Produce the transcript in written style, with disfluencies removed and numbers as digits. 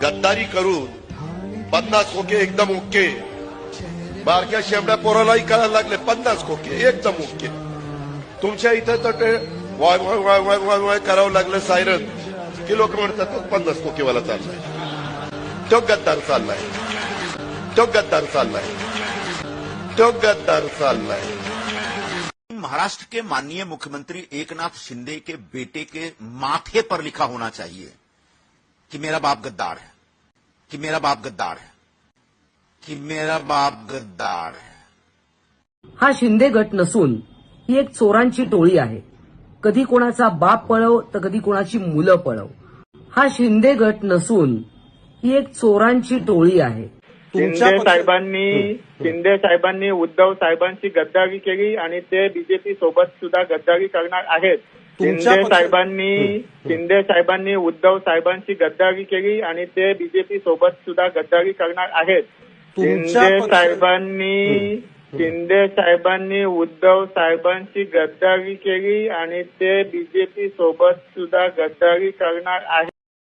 गद्दारी करून 50 खोके एकदम ओके, बारक्या शेमड्या पोरालाही कळायला लागले 50 खोके एकदम ओके. तुमच्या इथं तर ते Y Y Y Y Y Y करावं लागलं सायरन की लोक म्हणतात 50 खोकेवाला चाललाय, तो गद्दार चाललाय, तो गद्दार चाललाय, तो गद्दार चाललाय. महाराष्ट्र के माननीय मुख्यमंत्री एकनाथ शिंदे के बेटे के माथे पर लिखा होना चाहिए कि मेरा बाप गद्दार है, कि मेरा बाप गद्दार है, कि मेरा बाप गद्दार है. हा शिंदे गट नसून ही एक चोरांची टोळी आहे. कधी कोणाचा बाप पळव तर कधी कोणाची मुलं पळव. हा शिंदे गट नसून ही एक चोरांची टोळी आहे. शिंदे साहेबांनी उद्धव साहेबांची गद्दारी केली आणि ते बीजेपी सोबत सुद्धा गद्दारी करणार आहेत. शिंदे साहेबांनी उद्धव साहेबांची गद्दारी केली आणि ते बीजेपी सोबत सुद्धा गद्दारी करणार आहेत. शिंदे साहेबांनी उद्धव साहेबांची गद्दारी केली आणि ते बीजेपी सोबत सुद्धा गद्दारी करणार आहेत.